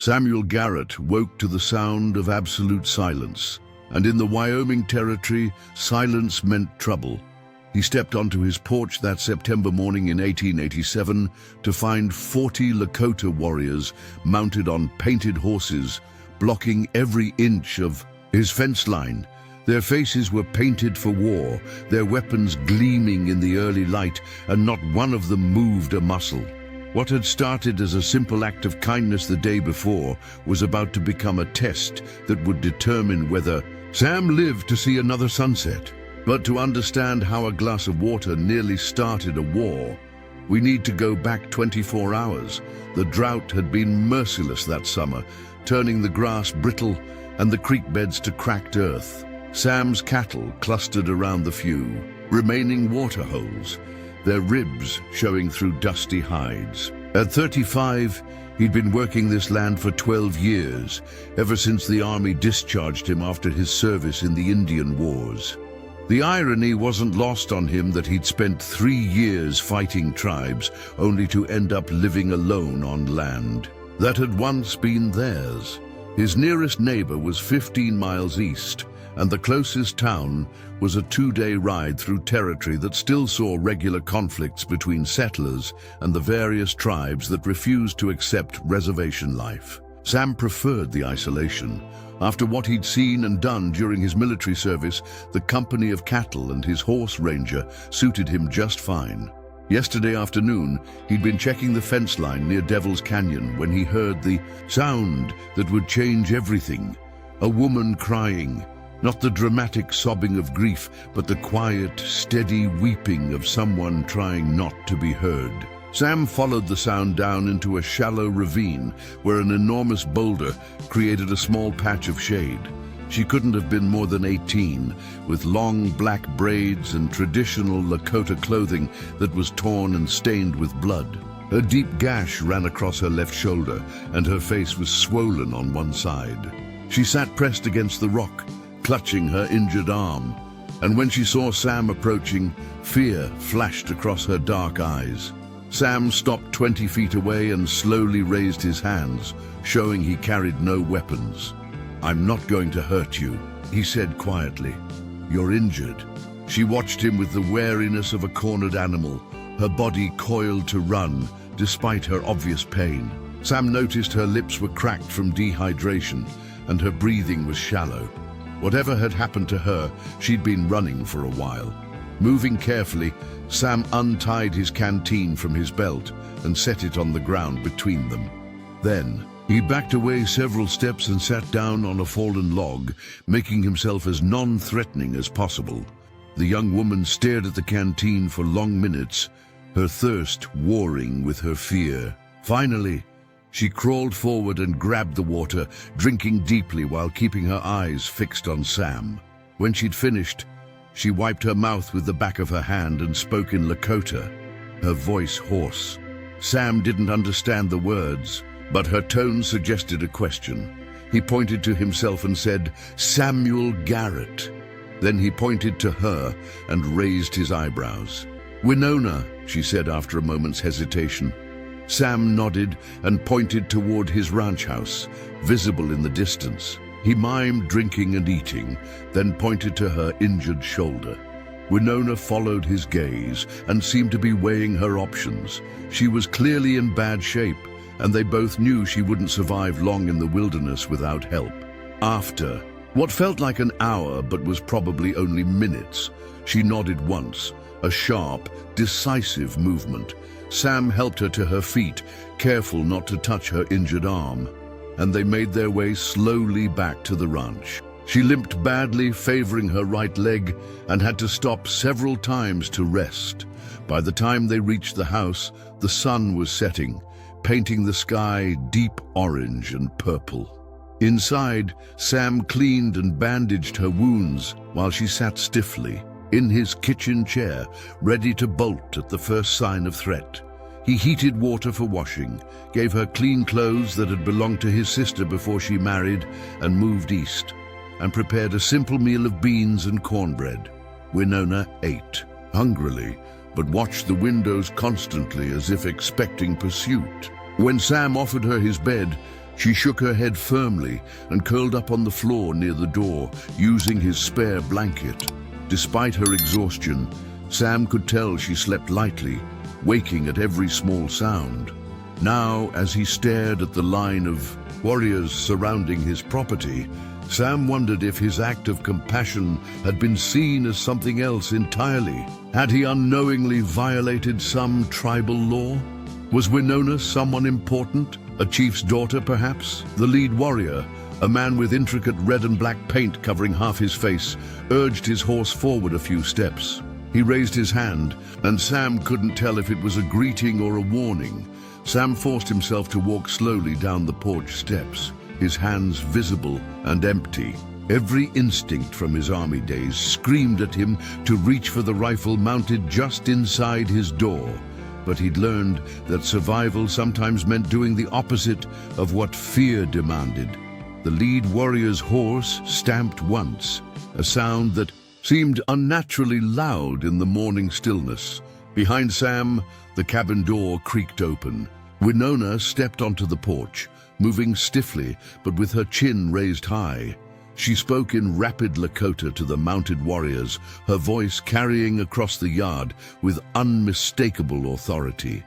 Samuel Garrett woke to the sound of absolute silence, and in the Wyoming Territory, silence meant trouble. He stepped onto his porch that September morning in 1887 to find 40 Lakota warriors mounted on painted horses, blocking every inch of his fence line. Their faces were painted for war, their weapons gleaming in the early light, and not one of them moved a muscle. What had started as a simple act of kindness the day before was about to become a test that would determine whether Sam lived to see another sunset. But to understand how a glass of water nearly started a war, we need to go back 24 hours. The drought had been merciless that summer, turning the grass brittle and the creek beds to cracked earth. Sam's cattle clustered around the few remaining water holes, their ribs showing through dusty hides. At 35, he'd been working this land for 12 years, ever since the army discharged him after his service in the Indian Wars. The irony wasn't lost on him that he'd spent 3 years fighting tribes, only to end up living alone on land that had once been theirs. His nearest neighbor was 15 miles east, and the closest town was a 2-day ride through territory that still saw regular conflicts between settlers and the various tribes that refused to accept reservation life. Sam preferred the isolation. After what he'd seen and done during his military service, the company of cattle and his horse ranger suited him just fine. Yesterday afternoon, he'd been checking the fence line near Devil's Canyon when he heard the sound that would change everything. A woman crying. Not the dramatic sobbing of grief, but the quiet, steady weeping of someone trying not to be heard. Sam followed the sound down into a shallow ravine where an enormous boulder created a small patch of shade. She couldn't have been more than 18, with long black braids and traditional Lakota clothing that was torn and stained with blood. A deep gash ran across her left shoulder, and her face was swollen on one side. She sat pressed against the rock, clutching her injured arm, and when she saw Sam approaching, fear flashed across her dark eyes. Sam stopped 20 feet away and slowly raised his hands, showing he carried no weapons. "I'm not going to hurt you," he said quietly. "You're injured." She watched him with the wariness of a cornered animal, her body coiled to run, despite her obvious pain. Sam noticed her lips were cracked from dehydration, and her breathing was shallow. Whatever had happened to her, she'd been running for a while. Moving carefully, Sam untied his canteen from his belt and set it on the ground between them. Then, he backed away several steps and sat down on a fallen log, making himself as non-threatening as possible. The young woman stared at the canteen for long minutes, her thirst warring with her fear. Finally, she crawled forward and grabbed the water, drinking deeply while keeping her eyes fixed on Sam. When she'd finished, she wiped her mouth with the back of her hand and spoke in Lakota, her voice hoarse. Sam didn't understand the words, but her tone suggested a question. He pointed to himself and said, "Samuel Garrett." Then he pointed to her and raised his eyebrows. "Winona," she said after a moment's hesitation. Sam nodded and pointed toward his ranch house, visible in the distance. He mimed drinking and eating, then pointed to her injured shoulder. Winona followed his gaze and seemed to be weighing her options. She was clearly in bad shape, and they both knew she wouldn't survive long in the wilderness without help. After what felt like an hour but was probably only minutes, she nodded once, a sharp, decisive movement. Sam helped her to her feet, careful not to touch her injured arm, and they made their way slowly back to the ranch. She limped badly, favoring her right leg, and had to stop several times to rest. By the time they reached the house, the sun was setting, painting the sky deep orange and purple. Inside, Sam cleaned and bandaged her wounds while she sat stiffly in his kitchen chair, ready to bolt at the first sign of threat. He heated water for washing, gave her clean clothes that had belonged to his sister before she married and moved east, and prepared a simple meal of beans and cornbread. Winona ate hungrily, but watched the windows constantly as if expecting pursuit. When Sam offered her his bed, She shook her head firmly and curled up on the floor near the door, using his spare blanket. Despite her exhaustion, Sam could tell she slept lightly, waking at every small sound. Now, as he stared at the line of warriors surrounding his property, Sam wondered if his act of compassion had been seen as something else entirely. Had he unknowingly violated some tribal law? Was Winona someone important? A chief's daughter, perhaps? The lead warrior, a man with intricate red and black paint covering half his face, urged his horse forward a few steps. He raised his hand, and Sam couldn't tell if it was a greeting or a warning. Sam forced himself to walk slowly down the porch steps, his hands visible and empty. Every instinct from his army days screamed at him to reach for the rifle mounted just inside his door. But he'd learned that survival sometimes meant doing the opposite of what fear demanded. The lead warrior's horse stamped once, a sound that seemed unnaturally loud in the morning stillness. Behind Sam, the cabin door creaked open. Winona stepped onto the porch, moving stiffly but with her chin raised high. She spoke in rapid Lakota to the mounted warriors, her voice carrying across the yard with unmistakable authority.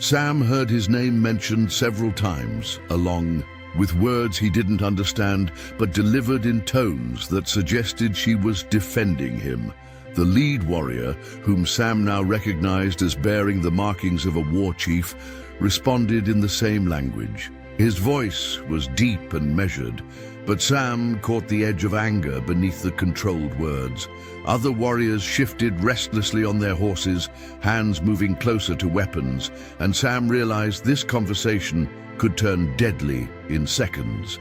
Sam heard his name mentioned several times, along with words he didn't understand, but delivered in tones that suggested she was defending him. The lead warrior, whom Sam now recognized as bearing the markings of a war chief, responded in the same language. His voice was deep and measured, but Sam caught the edge of anger beneath the controlled words. Other warriors shifted restlessly on their horses, hands moving closer to weapons, and Sam realized this conversation could turn deadly in seconds.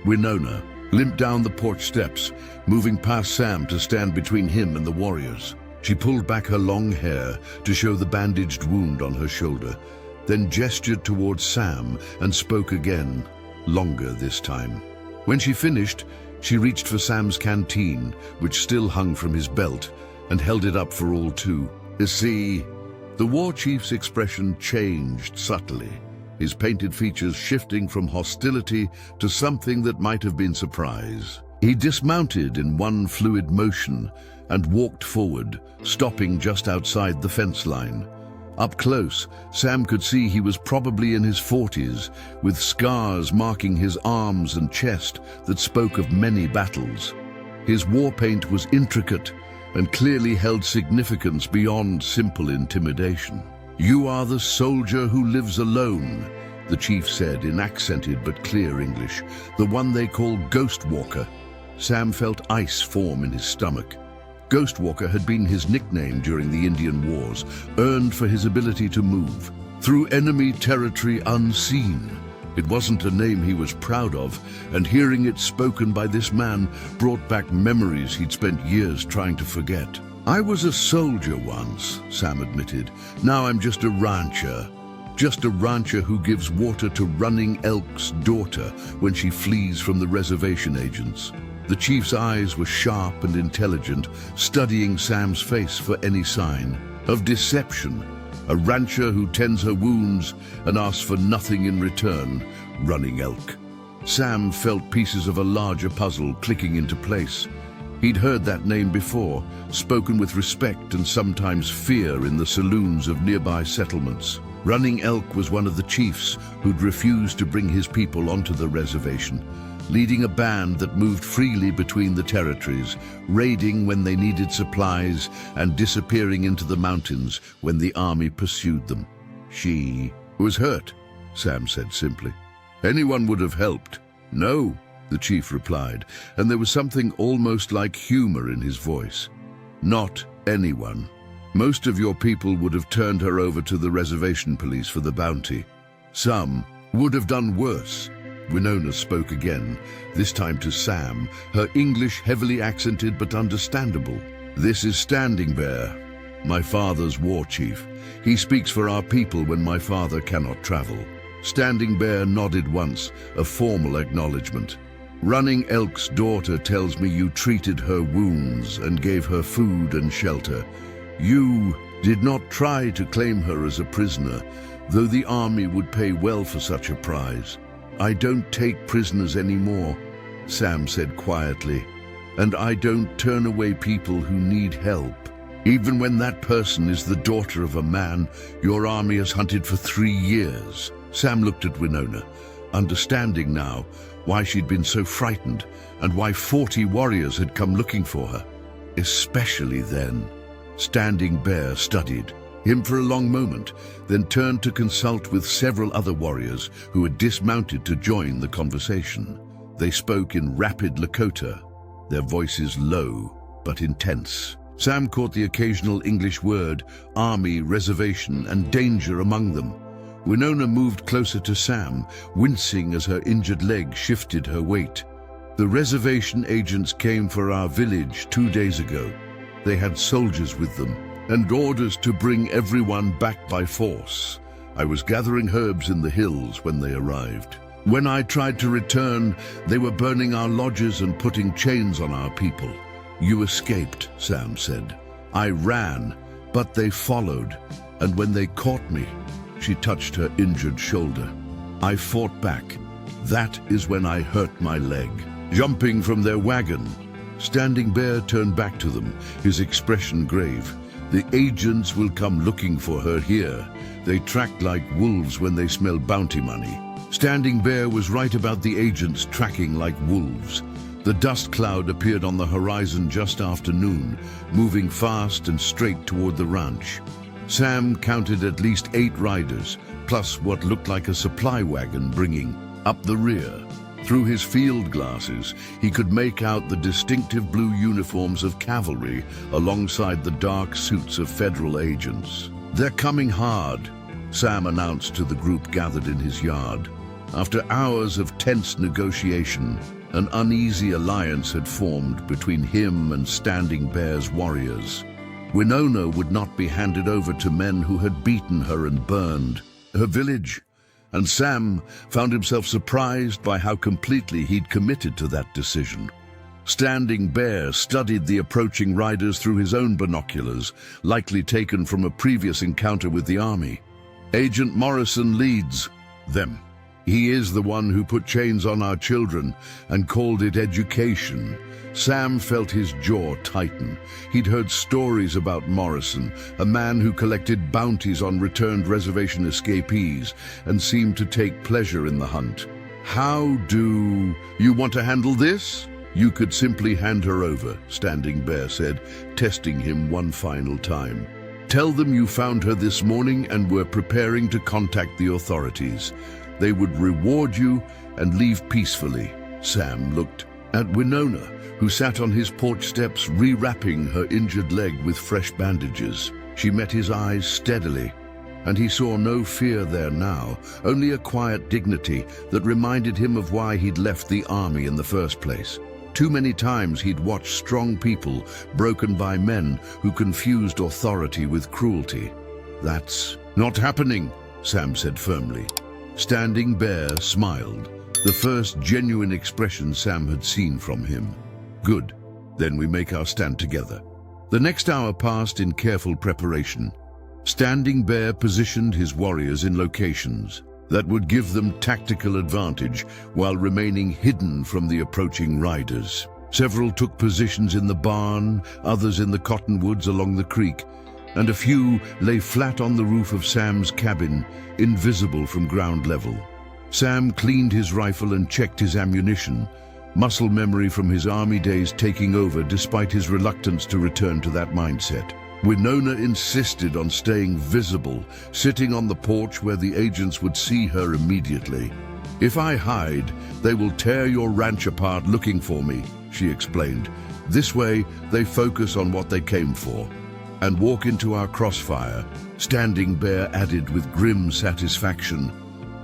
Winona limped down the porch steps, moving past Sam to stand between him and the warriors. She pulled back her long hair to show the bandaged wound on her shoulder, then gestured towards Sam and spoke again, longer this time. When she finished, she reached for Sam's canteen, which still hung from his belt, and held it up for all to see. The war chief's expression changed subtly, his painted features shifting from hostility to something that might have been surprise. He dismounted in one fluid motion and walked forward, stopping just outside the fence line. Up close, Sam could see he was probably in his 40s, with scars marking his arms and chest that spoke of many battles. His war paint was intricate and clearly held significance beyond simple intimidation. "You are the soldier who lives alone," the chief said in accented but clear English, "the one they call Ghostwalker." Sam felt ice form in his stomach. Ghostwalker had been his nickname during the Indian Wars, earned for his ability to move through enemy territory unseen. It wasn't a name he was proud of, and hearing it spoken by this man brought back memories he'd spent years trying to forget. "I was a soldier once," Sam admitted. "Now I'm just a rancher. Just a rancher who gives water to Running Elk's daughter when she flees from the reservation agents." The chief's eyes were sharp and intelligent, studying Sam's face for any sign of deception. A rancher who tends her wounds and asks for nothing in return. Running Elk. Sam felt pieces of a larger puzzle clicking into place. He'd heard that name before, spoken with respect and sometimes fear in the saloons of nearby settlements. Running Elk was one of the chiefs who'd refused to bring his people onto the reservation, leading a band that moved freely between the territories, raiding when they needed supplies and disappearing into the mountains when the army pursued them. "She was hurt," Sam said simply. "Anyone would have helped." "No," the chief replied, and there was something almost like humor in his voice. "Not anyone. Most of your people would have turned her over to the reservation police for the bounty. Some would have done worse." Winona spoke again, this time to Sam, her English heavily accented but understandable. "This is Standing Bear, my father's war chief. He speaks for our people when my father cannot travel." Standing Bear nodded once, a formal acknowledgement. "Running Elk's daughter tells me you treated her wounds and gave her food and shelter. You did not try to claim her as a prisoner, though the army would pay well for such a prize." "I don't take prisoners anymore," Sam said quietly. "And I don't turn away people who need help. Even when that person is the daughter of a man your army has hunted for 3 years." Sam looked at Winona, understanding now why she'd been so frightened and why 40 warriors had come looking for her. Especially then. Standing Bear studied him for a long moment, then turned to consult with several other warriors who had dismounted to join the conversation. They spoke in rapid Lakota, their voices low but intense. Sam caught the occasional English word, army, reservation, and danger among them. Winona moved closer to Sam, wincing as her injured leg shifted her weight. "The reservation agents came for our village 2 days ago. They had soldiers with them, and orders to bring everyone back by force. I was gathering herbs in the hills when they arrived. When I tried to return, they were burning our lodges and putting chains on our people. You escaped," Sam said. "I ran, but they followed, and when they caught me," she touched her injured shoulder, "I fought back. That is when I hurt my leg." Jumping from their wagon, Standing Bear turned back to them, his expression grave. "The agents will come looking for her here. They track like wolves when they smell bounty money." Standing Bear was right about the agents tracking like wolves. The dust cloud appeared on the horizon just after noon, moving fast and straight toward the ranch. Sam counted at least 8 riders, plus what looked like a supply wagon bringing up the rear. Through his field glasses, he could make out the distinctive blue uniforms of cavalry alongside the dark suits of federal agents. "They're coming hard," Sam announced to the group gathered in his yard. After hours of tense negotiation, an uneasy alliance had formed between him and Standing Bear's warriors. Winona would not be handed over to men who had beaten her and burned her village, and Sam found himself surprised by how completely he'd committed to that decision. Standing Bear studied the approaching riders through his own binoculars, likely taken from a previous encounter with the army. "Agent Morrison leads them. He is the one who put chains on our children and called it education." Sam felt his jaw tighten. He'd heard stories about Morrison, a man who collected bounties on returned reservation escapees and seemed to take pleasure in the hunt. "How do you want to handle this?" "You could simply hand her over," Standing Bear said, testing him one final time. "Tell them you found her this morning and were preparing to contact the authorities. They would reward you and leave peacefully." Sam looked at Winona, who sat on his porch steps rewrapping her injured leg with fresh bandages. She met his eyes steadily, and he saw no fear there now, only a quiet dignity that reminded him of why he'd left the army in the first place. Too many times he'd watched strong people broken by men who confused authority with cruelty. "That's not happening," Sam said firmly. Standing Bear smiled, the first genuine expression Sam had seen from him. "Good, then we make our stand together." The next hour passed in careful preparation. Standing Bear positioned his warriors in locations that would give them tactical advantage while remaining hidden from the approaching riders. Several took positions in the barn, others in the cottonwoods along the creek, and a few lay flat on the roof of Sam's cabin, invisible from ground level. Sam cleaned his rifle and checked his ammunition, muscle memory from his army days taking over despite his reluctance to return to that mindset. Winona insisted on staying visible, sitting on the porch where the agents would see her immediately. "If I hide, they will tear your ranch apart looking for me," she explained. "This way, they focus on what they came for and walk into our crossfire," Standing Bear added with grim satisfaction.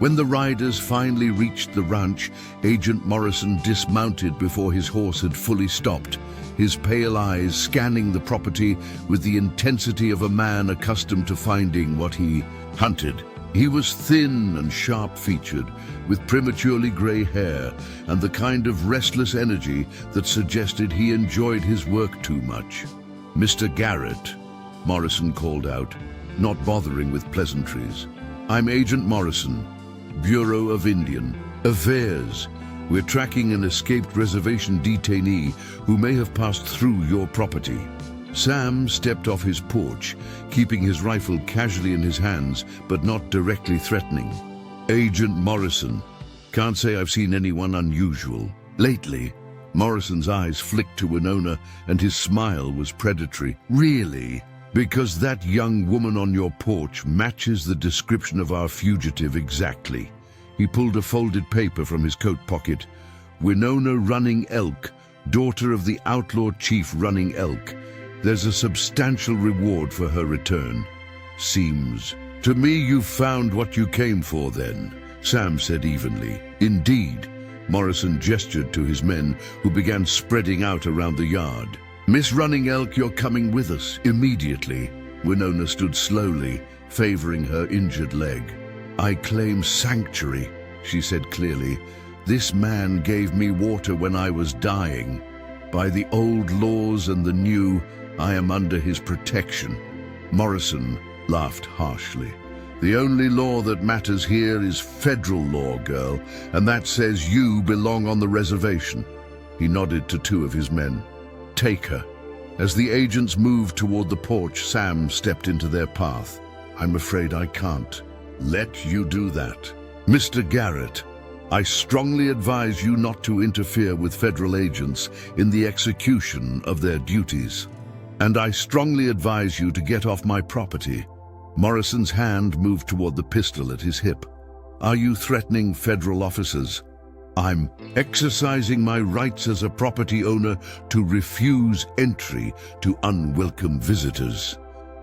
When the riders finally reached the ranch, Agent Morrison dismounted before his horse had fully stopped, his pale eyes scanning the property with the intensity of a man accustomed to finding what he hunted. He was thin and sharp-featured, with prematurely gray hair and the kind of restless energy that suggested he enjoyed his work too much. "Mr. Garrett," Morrison called out, not bothering with pleasantries. "I'm Agent Morrison, Bureau of Indian. Affairs. We're tracking an escaped reservation detainee who may have passed through your property. Sam stepped off his porch, keeping his rifle casually in his hands, but not directly threatening. Agent Morrison. Can't say I've seen anyone unusual. Lately, Morrison's eyes flicked to Winona, and his smile was predatory. Really? Because that young woman on your porch matches the description of our fugitive exactly. He pulled a folded paper from his coat pocket. Winona Running Elk, daughter of the outlaw chief Running Elk. There's a substantial reward for her return. Seems. To me, you've found what you came for then, Sam said evenly. Indeed. Morrison gestured to his men, who began spreading out around the yard. Miss Running Elk, you're coming with us immediately. Winona stood slowly, favoring her injured leg. I claim sanctuary, she said clearly. This man gave me water when I was dying. By the old laws and the new, I am under his protection. Morrison laughed harshly. The only law that matters here is federal law, girl, and that says you belong on the reservation. He nodded to two of his men. Take her. As the agents moved toward the porch, Sam stepped into their path. I'm afraid I can't let you do that. Mr. Garrett, I strongly advise you not to interfere with federal agents in the execution of their duties. And I strongly advise you to get off my property. Morrison's hand moved toward the pistol at his hip. Are you threatening federal officers? I'm exercising my rights as a property owner to refuse entry to unwelcome visitors.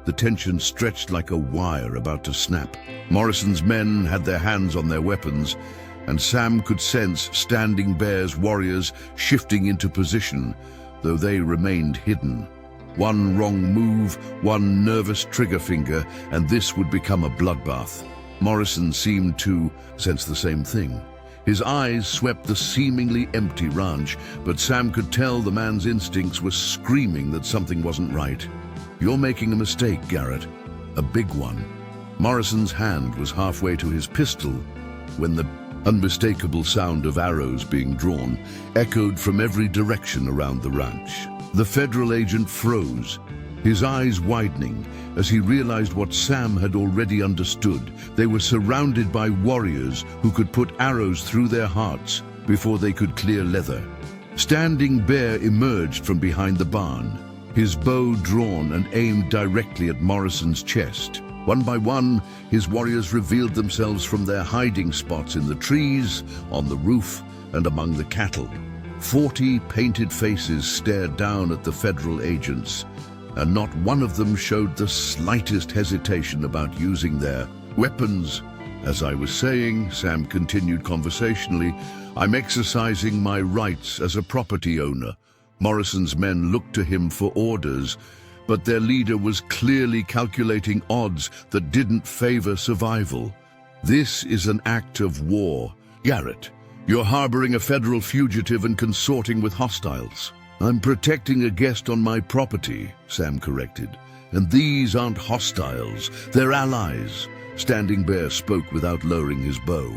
The tension stretched like a wire about to snap. Morrison's men had their hands on their weapons, and Sam could sense Standing Bear's warriors shifting into position, though they remained hidden. One wrong move, one nervous trigger finger, and this would become a bloodbath. Morrison seemed to sense the same thing. His eyes swept the seemingly empty ranch, but Sam could tell the man's instincts were screaming that something wasn't right. You're making a mistake, Garrett. A big one. Morrison's hand was halfway to his pistol when the unmistakable sound of arrows being drawn echoed from every direction around the ranch. The federal agent froze, his eyes widening as he realized what Sam had already understood. They were surrounded by warriors who could put arrows through their hearts before they could clear leather. Standing Bear emerged from behind the barn, his bow drawn and aimed directly at Morrison's chest. One by one, his warriors revealed themselves from their hiding spots in the trees, on the roof, and among the cattle. 40 painted faces stared down at the federal agents, and not one of them showed the slightest hesitation about using their weapons. As I was saying, Sam continued conversationally, I'm exercising my rights as a property owner. Morrison's men looked to him for orders, but their leader was clearly calculating odds that didn't favor survival. This is an act of war. Garrett, you're harboring a federal fugitive and consorting with hostiles. I'm protecting a guest on my property, Sam corrected. And these aren't hostiles, they're allies. Standing Bear spoke without lowering his bow.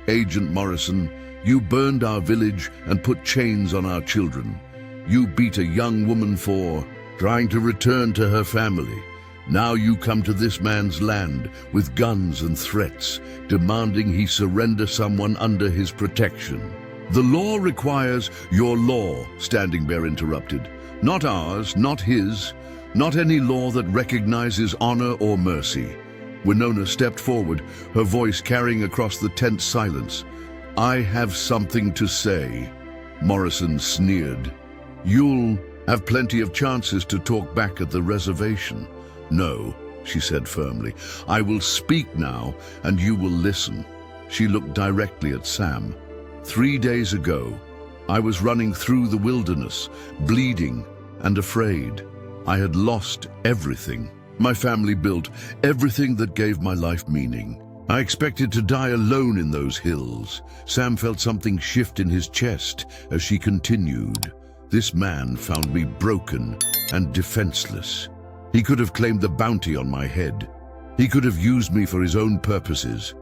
Agent Morrison, you burned our village and put chains on our children. You beat a young woman for trying to return to her family. Now you come to this man's land with guns and threats, demanding he surrender someone under his protection. The law requires your law, Standing Bear interrupted. Not ours, not his, not any law that recognizes honor or mercy. Winona stepped forward, her voice carrying across the tense silence. I have something to say. Morrison sneered. You'll have plenty of chances to talk back at the reservation. No, she said firmly. I will speak now, and you will listen. She looked directly at Sam. 3 days ago, I was running through the wilderness, bleeding and afraid. I had lost everything. My family built everything that gave my life meaning. I expected to die alone in those hills. Sam felt something shift in his chest as she continued. This man found me broken and defenseless. He could have claimed the bounty on my head. He could have used me for his own purposes.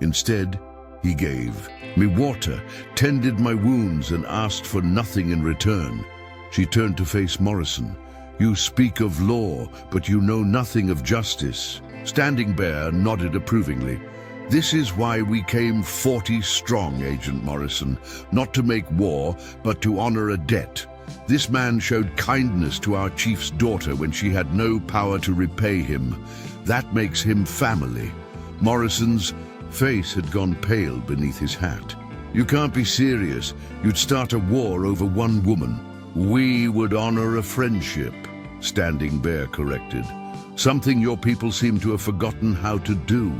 Instead, he gave me water, tended my wounds, and asked for nothing in return. She turned to face Morrison. You speak of law, but you know nothing of justice. Standing Bear nodded approvingly. This is why we came 40 strong, Agent Morrison, not to make war, but to honor a debt. This man showed kindness to our chief's daughter when she had no power to repay him. That makes him family. Morrison's face had gone pale beneath his hat. You can't be serious. You'd start a war over one woman. We would honor a friendship, Standing Bear corrected. Something your people seem to have forgotten how to do.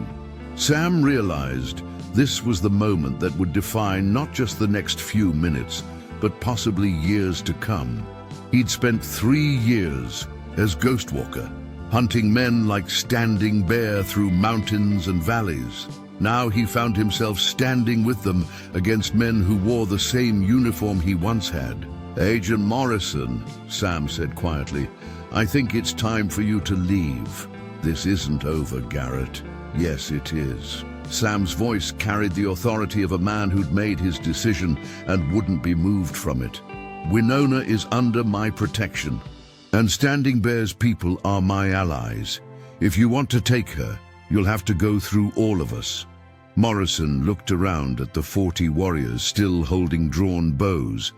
Sam realized this was the moment that would define not just the next few minutes, but possibly years to come. He'd spent 3 years as Ghostwalker, hunting men like Standing Bear through mountains and valleys. Now he found himself standing with them against men who wore the same uniform he once had. Agent Morrison, Sam said quietly, I think it's time for you to leave. This isn't over, Garrett. Yes, it is. Sam's voice carried the authority of a man who'd made his decision and wouldn't be moved from it. Winona is under my protection, and Standing Bear's people are my allies. If you want to take her, you'll have to go through all of us. Morrison looked around at the 40 warriors still holding drawn bows,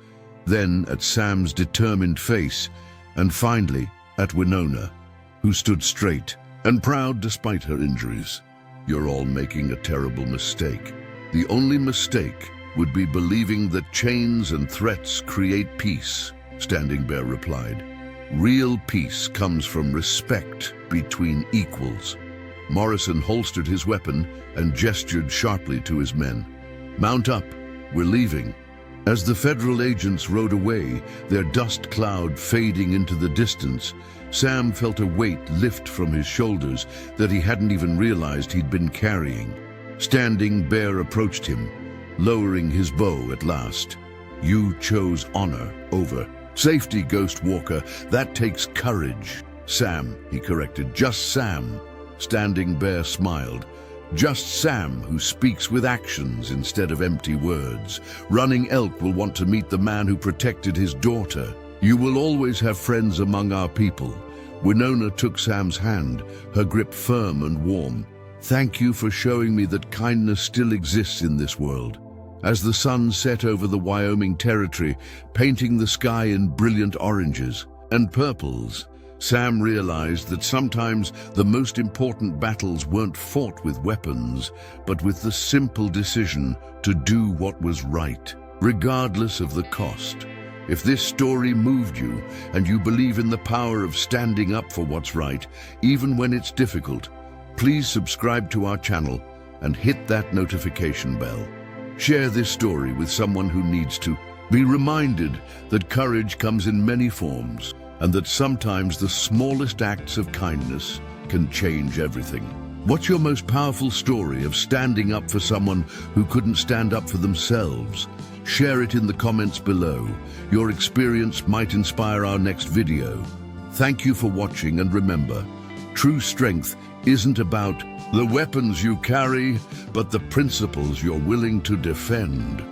then at Sam's determined face, and finally at Winona, who stood straight and proud despite her injuries. You're all making a terrible mistake. The only mistake would be believing that chains and threats create peace, Standing Bear replied. Real peace comes from respect between equals. Morrison holstered his weapon and gestured sharply to his men. Mount up, we're leaving. As the federal agents rode away, their dust cloud fading into the distance, Sam felt a weight lift from his shoulders that he hadn't even realized he'd been carrying. Standing Bear approached him, lowering his bow at last. You chose honor over safety, Ghostwalker. That takes courage. Sam, he corrected. Just Sam. Standing Bear smiled. Just Sam, who speaks with actions instead of empty words. Running Elk will want to meet the man who protected his daughter. You will always have friends among our people. Winona took Sam's hand, her grip firm and warm. Thank you for showing me that kindness still exists in this world. As the sun set over the Wyoming Territory, painting the sky in brilliant oranges and purples, Sam realized that sometimes the most important battles weren't fought with weapons, but with the simple decision to do what was right, regardless of the cost. If this story moved you and you believe in the power of standing up for what's right, even when it's difficult, please subscribe to our channel and hit that notification bell. Share this story with someone who needs to be reminded that courage comes in many forms, and that sometimes the smallest acts of kindness can change everything. What's your most powerful story of standing up for someone who couldn't stand up for themselves? Share it in the comments below. Your experience might inspire our next video. Thank you for watching, and remember, true strength isn't about the weapons you carry, but the principles you're willing to defend.